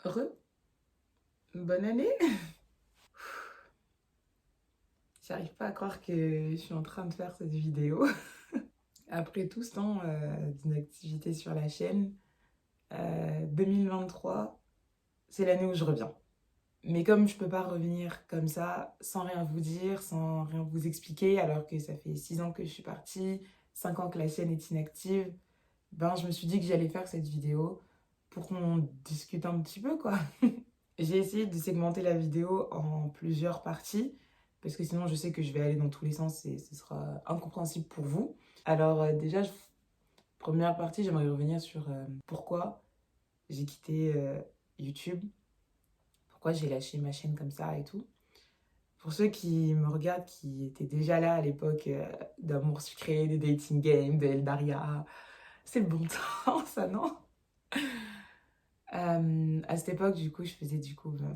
Re, bonne année. J'arrive pas à croire que je suis en train de faire cette vidéo. Après tout ce temps d'inactivité sur la chaîne, 2023, c'est l'année où je reviens. Mais comme je peux pas revenir comme ça, sans rien vous dire, sans rien vous expliquer, alors que ça fait 6 ans que je suis partie, 5 ans que la chaîne est inactive, ben je me suis dit que j'allais faire cette vidéo pour qu'on discute un petit peu, quoi. J'ai essayé de segmenter la vidéo en plusieurs parties, parce que sinon je sais que je vais aller dans tous les sens et ce sera incompréhensible pour vous. Alors déjà, première partie, j'aimerais revenir sur pourquoi j'ai quitté YouTube, pourquoi j'ai lâché ma chaîne comme ça et tout. Pour ceux qui me regardent, qui étaient déjà là à l'époque d'Amour Sucré, de Dating Game, de Eldaria, c'est le bon temps, ça, non? À cette époque, du coup, je faisais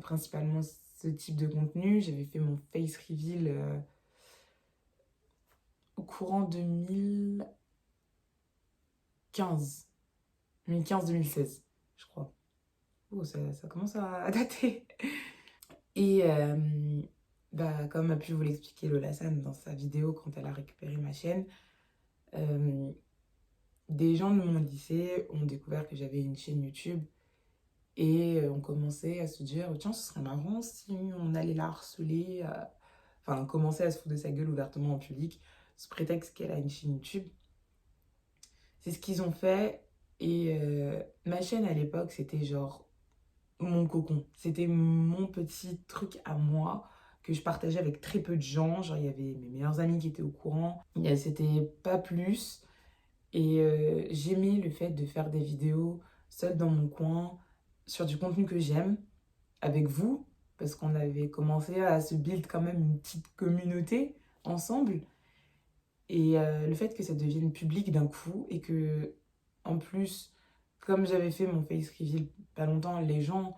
principalement ce type de contenu. J'avais fait mon face reveal au courant 2015. 2015-2016, je crois. Oh, ça commence à dater. Et bah, comme a pu vous l'expliquer Lola San dans sa vidéo quand elle a récupéré ma chaîne, euh, des gens de mon lycée ont découvert que j'avais une chaîne YouTube et ont commencé à se dire tiens, ce serait marrant si on allait la harceler. Enfin, commencer à se foutre de sa gueule ouvertement en public, sous prétexte qu'elle a une chaîne YouTube. C'est ce qu'ils ont fait. Et ma chaîne à l'époque, c'était genre mon cocon. C'était mon petit truc à moi que je partageais avec très peu de gens. Genre, il y avait mes meilleurs amis qui étaient au courant. C'était pas plus. Et j'aimais le fait de faire des vidéos seule dans mon coin, sur du contenu que j'aime, avec vous, parce qu'on avait commencé à se build quand même une petite communauté ensemble. Et le fait que ça devienne public d'un coup et que, en plus, comme j'avais fait mon face reveal pas longtemps, les gens,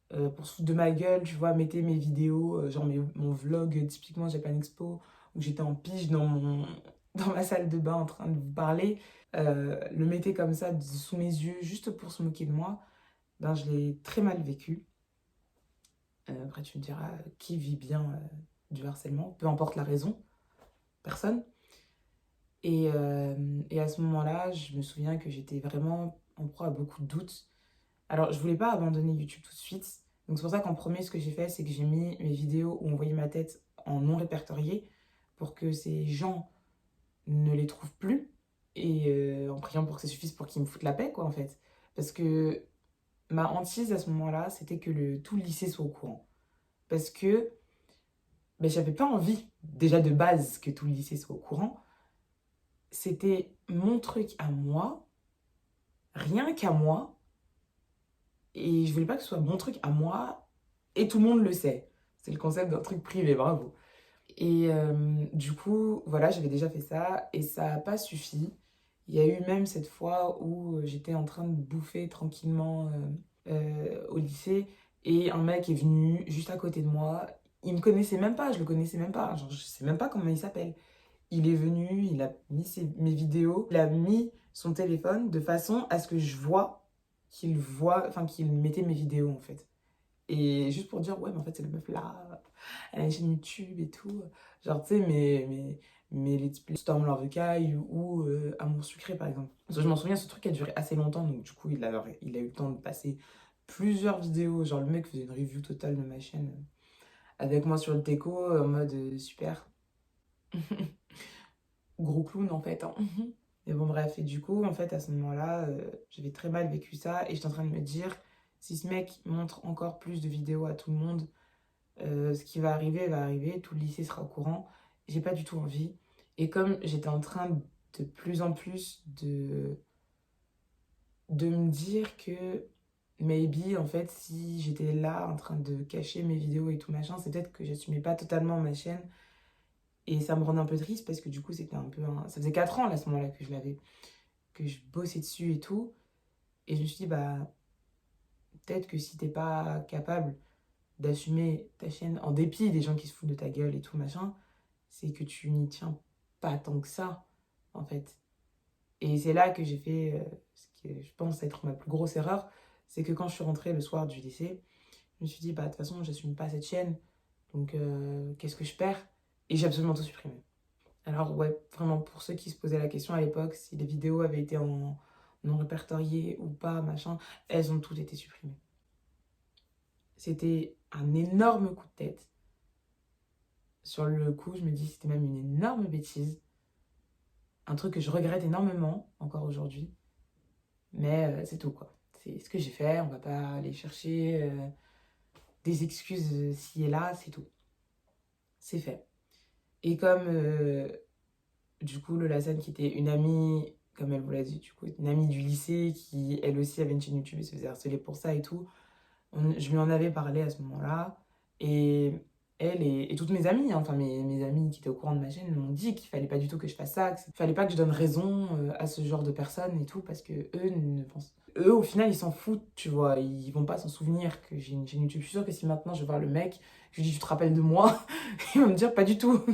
pour se foutre de ma gueule, tu vois, mettaient mes vidéos, genre mon vlog, typiquement Japan Expo, où j'étais en pige dans ma salle de bain en train de vous parler, le mettaient comme ça sous mes yeux, juste pour se moquer de moi, ben je l'ai très mal vécu. Après, tu me diras, qui vit bien du harcèlement, peu importe la raison, personne. Et à ce moment-là, je me souviens que j'étais vraiment en proie à beaucoup de doutes. Alors, je voulais pas abandonner YouTube tout de suite. Donc, c'est pour ça qu'en premier, ce que j'ai fait, c'est que j'ai mis mes vidéos où on voyait ma tête en non répertorié pour que ces gens ne les trouvent plus. Et en priant pour que ça suffise pour qu'ils me foutent la paix, quoi, en fait. Parce que ma hantise à ce moment-là, c'était que tout le lycée soit au courant. Parce que ben, j'avais pas envie, déjà de base, que tout le lycée soit au courant. C'était mon truc à moi, rien qu'à moi, et je voulais pas que ce soit mon truc à moi, et tout le monde le sait. C'est le concept d'un truc privé, bravo. Et du coup, voilà, j'avais déjà fait ça, et ça n'a pas suffi. Il y a eu même cette fois où j'étais en train de bouffer tranquillement au lycée, et un mec est venu juste à côté de moi. Il me connaissait même pas, je le connaissais même pas, genre, je sais même pas comment il s'appelle. Il est venu, il a mis mes vidéos, il a mis son téléphone de façon à ce que je vois enfin qu'il mettait mes vidéos en fait. Et juste pour dire, ouais, mais en fait, c'est la meuf là, elle a une chaîne YouTube et tout. Genre, tu sais, mais les types Storm Love Kai ou Amour Sucré par exemple. Parce que je m'en souviens, ce truc a duré assez longtemps, donc du coup, il a eu le temps de passer plusieurs vidéos. Genre, le mec faisait une review totale de ma chaîne avec moi sur le teco en mode super. Gros clown en fait, hein. Mais bon, bref, et du coup, en fait, à ce moment-là, j'avais très mal vécu ça et j'étais en train de me dire, si ce mec montre encore plus de vidéos à tout le monde, ce qui va arriver, tout le lycée sera au courant. J'ai pas du tout envie. Et comme j'étais en train de plus en plus de me dire que maybe, en fait, si j'étais là en train de cacher mes vidéos et tout machin, c'est peut-être que j'assumais pas totalement ma chaîne. Et ça me rendait un peu triste parce que du coup, c'était un peu ça faisait 4 ans là, à ce moment-là que je l'avais, que je bossais dessus et tout. Et je me suis dit, bah, peut-être que si t'es pas capable d'assumer ta chaîne en dépit des gens qui se foutent de ta gueule et tout machin, c'est que tu n'y tiens pas tant que ça, en fait. Et c'est là que j'ai fait ce que je pense être ma plus grosse erreur, c'est que quand je suis rentrée le soir du lycée, je me suis dit, bah de toute façon, j'assume pas cette chaîne, donc qu'est-ce que je perds? Et j'ai absolument tout supprimé. Alors ouais, vraiment, pour ceux qui se posaient la question à l'époque, si les vidéos avaient été en non répertoriées ou pas, machin, elles ont toutes été supprimées. C'était un énorme coup de tête. Sur le coup, je me dis que c'était même une énorme bêtise. Un truc que je regrette énormément, encore aujourd'hui. Mais c'est tout, quoi. C'est ce que j'ai fait, on va pas aller chercher des excuses ci et là, c'est tout. C'est fait. Et comme, du coup, Lola San, qui était une amie, comme elle vous l'a dit, du coup, une amie du lycée, qui elle aussi avait une chaîne YouTube et se faisait harceler pour ça et tout, je lui en avais parlé à ce moment-là. Et elle et toutes mes amies, hein, enfin mes amies qui étaient au courant de ma chaîne, m'ont dit qu'il fallait pas du tout que je fasse ça, qu'il fallait pas que je donne raison à ce genre de personnes et tout, parce que eux ne pensent. Eux, au final, ils s'en foutent, tu vois. Ils vont pas s'en souvenir que j'ai une chaîne YouTube. Je suis sûre que si maintenant je vais voir le mec, je lui dis, tu te rappelles de moi? Il va me dire, pas du tout.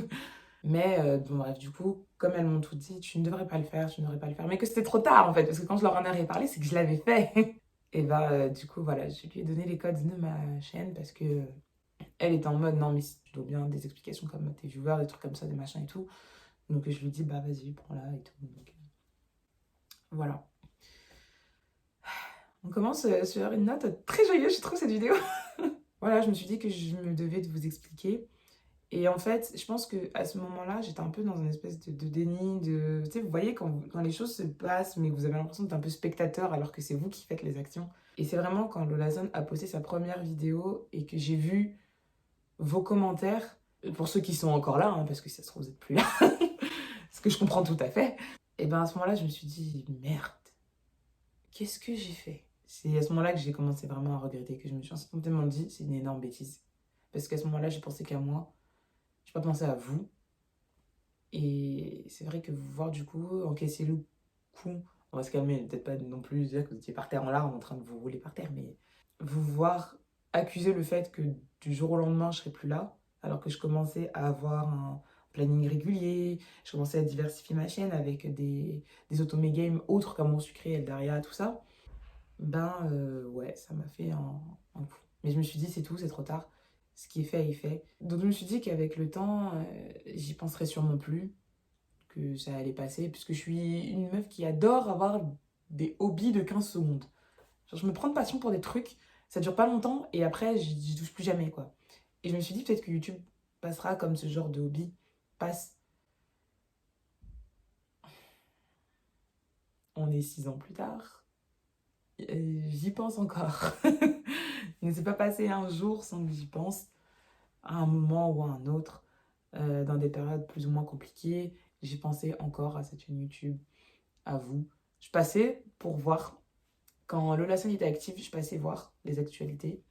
Mais bon, bref, du coup, comme elles m'ont tout dit, tu ne devrais pas le faire, tu ne devrais pas le faire. Mais que c'était trop tard en fait, parce que quand je leur en ai parlé, c'est que je l'avais fait. Et bah, du coup, voilà, je lui ai donné les codes de ma chaîne parce que elle était en mode non, mais tu dois bien des explications comme tes viewers, des trucs comme ça, des machins et tout. Donc je lui dis bah vas-y, prends-la et tout. Donc voilà. On commence sur une note très joyeuse, je trouve, cette vidéo. Voilà, je me suis dit que je me devais de vous expliquer. Et en fait, je pense qu'à ce moment-là, j'étais un peu dans une espèce de déni, de... Tu sais, vous voyez, quand les choses se passent, mais que vous avez l'impression d'être un peu spectateur alors que c'est vous qui faites les actions. Et c'est vraiment quand Lola Zone a posté sa première vidéo et que j'ai vu vos commentaires, pour ceux qui sont encore là, hein, parce que si ça se trouve, vous n'êtes plus là, ce que je comprends tout à fait, et ben à ce moment-là, je me suis dit, merde, qu'est-ce que j'ai fait? C'est à ce moment-là que j'ai commencé vraiment à regretter, que je me suis instantanément dit, c'est une énorme bêtise. Parce qu'à ce moment-là, j'ai pensé qu'à moi, je n'ai pas pensé à vous. Et c'est vrai que vous voir du coup encaisser le coup, on va se calmer, peut-être pas non plus dire que vous étiez par terre en larmes en train de vous rouler par terre, mais vous voir accuser le fait que du jour au lendemain je serai plus là, alors que je commençais à avoir un planning régulier, je commençais à diversifier ma chaîne avec des auto-games autres comme mon sucré, Eldaria, tout ça, ben ouais, ça m'a fait un coup. Mais je me suis dit c'est tout, c'est trop tard. Ce qui est fait est fait. Donc je me suis dit qu'avec le temps, j'y penserai sûrement plus, que ça allait passer, puisque je suis une meuf qui adore avoir des hobbies de 15 secondes. Genre, je me prends de passion pour des trucs, ça dure pas longtemps, et après, j'y touche plus jamais, quoi. Et je me suis dit peut-être que YouTube passera comme ce genre de hobby passe. On est 6 ans plus tard, j'y pense encore. Il ne s'est pas passé un jour sans que j'y pense, à un moment ou à un autre, dans des périodes plus ou moins compliquées. J'ai pensé encore à cette chaîne YouTube, à vous. Je passais pour voir. Quand Lola Sun était active, je passais voir les actualités.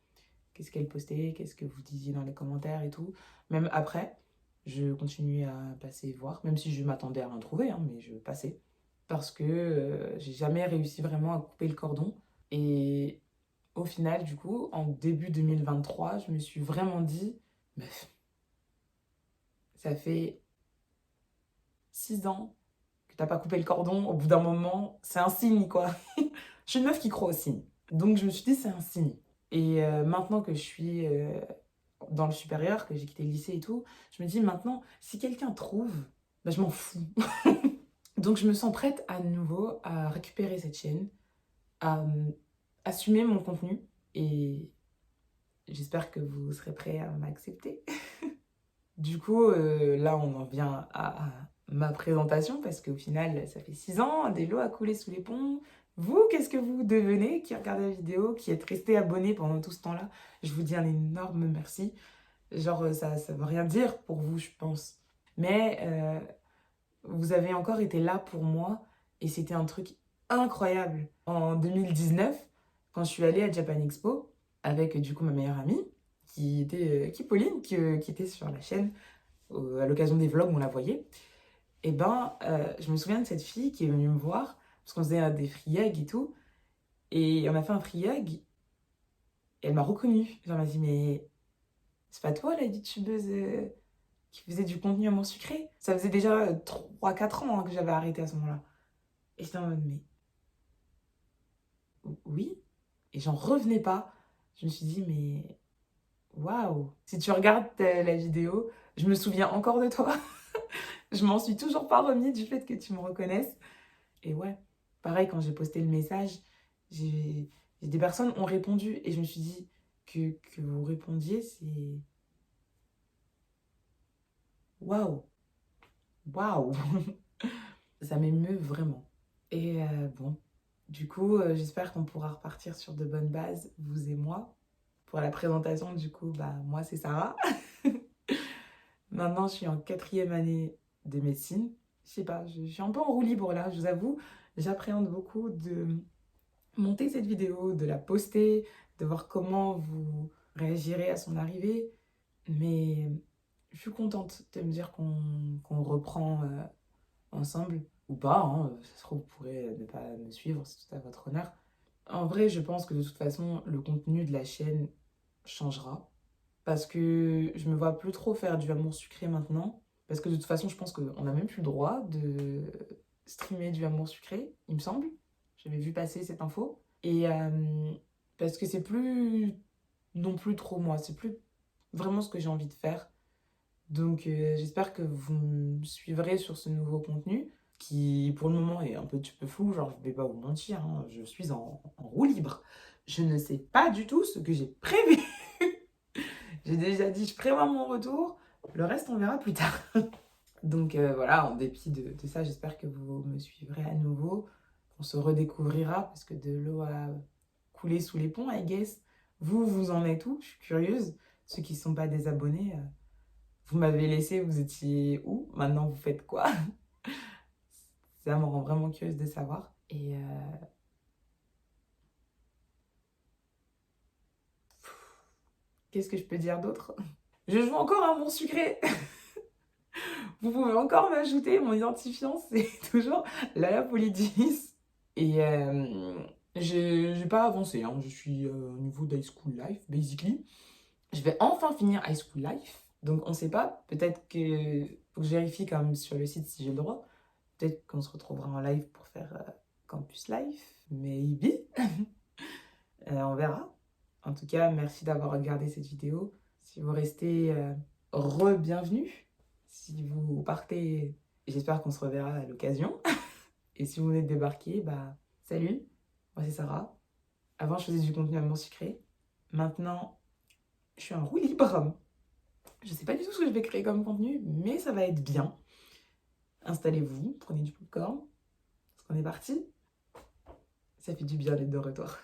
Qu'est-ce qu'elle postait, qu'est-ce que vous disiez dans les commentaires et tout. Même après, je continuais à passer voir, même si je m'attendais à rien trouver, hein, mais je passais. Parce que j'ai jamais réussi vraiment à couper le cordon. Et au final, du coup, en début 2023, je me suis vraiment dit, meuf, ça fait 6 ans que t'as pas coupé le cordon. Au bout d'un moment, c'est un signe, quoi. Je suis une meuf qui croit au signe. Donc je me suis dit, c'est un signe. Et maintenant que je suis dans le supérieur, que j'ai quitté le lycée et tout, je me dis maintenant, si quelqu'un trouve, bah, je m'en fous. Donc je me sens prête à nouveau à récupérer cette chaîne, à assumer mon contenu et j'espère que vous serez prêts à m'accepter. Du coup, là on en vient à ma présentation parce qu'au final, ça fait 6 ans, des lots à couler sous les ponts. Vous, qu'est-ce que vous devenez qui regardez la vidéo, qui êtes resté abonné pendant tout ce temps-là? Je vous dis un énorme merci. Genre, ça veut rien dire pour vous, je pense. Mais vous avez encore été là pour moi et c'était un truc incroyable. En 2019, quand je suis allée à Japan Expo avec du coup ma meilleure amie, qui Pauline, qui était sur la chaîne, à l'occasion des vlogs où on la voyait, et ben, je me souviens de cette fille qui est venue me voir, parce qu'on faisait des free hugs et tout, et on a fait un free hug, et elle m'a reconnue. Elle m'a dit, mais c'est pas toi la youtubeuse qui faisait du contenu à mon sucré? Ça faisait déjà 3 4 ans hein, que j'avais arrêté à ce moment-là. Et j'étais en mode, mais oui. Et j'en revenais pas. Je me suis dit, mais waouh! Si tu regardes la vidéo, je me souviens encore de toi. Je m'en suis toujours pas remis du fait que tu me reconnaisses. Et ouais, pareil, quand j'ai posté le message, j'ai des personnes ont répondu et je me suis dit que vous répondiez, c'est waouh, waouh, ça m'émeut vraiment. Et bon, du coup, j'espère qu'on pourra repartir sur de bonnes bases, vous et moi. Pour la présentation, du coup, bah moi c'est Sarah. Maintenant, je suis en 4e année de médecine. Je sais pas, je suis un peu en roue libre là, je vous avoue. J'appréhende beaucoup de monter cette vidéo, de la poster, de voir comment vous réagirez à son arrivée. Mais je suis contente de me dire qu'on reprend ensemble. Ou pas, hein, ça se trouve, vous pourrez ne pas me suivre, c'est tout à votre honneur. En vrai, je pense que de toute façon, le contenu de la chaîne changera. Parce que je me vois plus trop faire du amour sucré maintenant. Parce que de toute façon, je pense qu'on n'a même plus le droit de streamer du amour sucré, il me semble. J'avais vu passer cette info. Et parce que c'est plus non plus trop moi, c'est plus vraiment ce que j'ai envie de faire. Donc j'espère que vous me suivrez sur ce nouveau contenu qui pour le moment est un petit peu flou, genre je vais pas vous mentir, hein, je suis en roue libre. Je ne sais pas du tout ce que j'ai prévu. J'ai déjà dit je prévois mon retour, le reste on verra plus tard. Donc voilà, en dépit de ça, j'espère que vous me suivrez à nouveau. On se redécouvrira parce que de l'eau a coulé sous les ponts, I guess. Vous, vous en êtes où? Je suis curieuse. Ceux qui ne sont pas des abonnés, vous m'avez laissé, vous étiez où? Maintenant, vous faites quoi? Ça me rend vraiment curieuse de savoir. Et qu'est-ce que je peux dire d'autre? Je joue encore à mon sucré. Vous pouvez encore m'ajouter, mon identifiant, c'est toujours Lala Polydis. Et je n'ai pas avancé, hein. Je suis au niveau d'High School Life, basically. Je vais enfin finir High School Life. Donc on ne sait pas, peut-être que faut que je vérifie quand même sur le site si j'ai le droit. Peut-être qu'on se retrouvera en live pour faire Campus Life. Maybe. On verra. En tout cas, merci d'avoir regardé cette vidéo. Si vous restez, re-bienvenue. Si vous partez, j'espère qu'on se reverra à l'occasion. Et si vous venez de débarquer, bah salut, moi c'est Sarah. Avant je faisais du contenu amour sucré. Maintenant, je suis en roue libre. Je sais pas du tout ce que je vais créer comme contenu, mais ça va être bien. Installez-vous, prenez du popcorn, parce qu'on est parti. Ça fait du bien d'être de retour.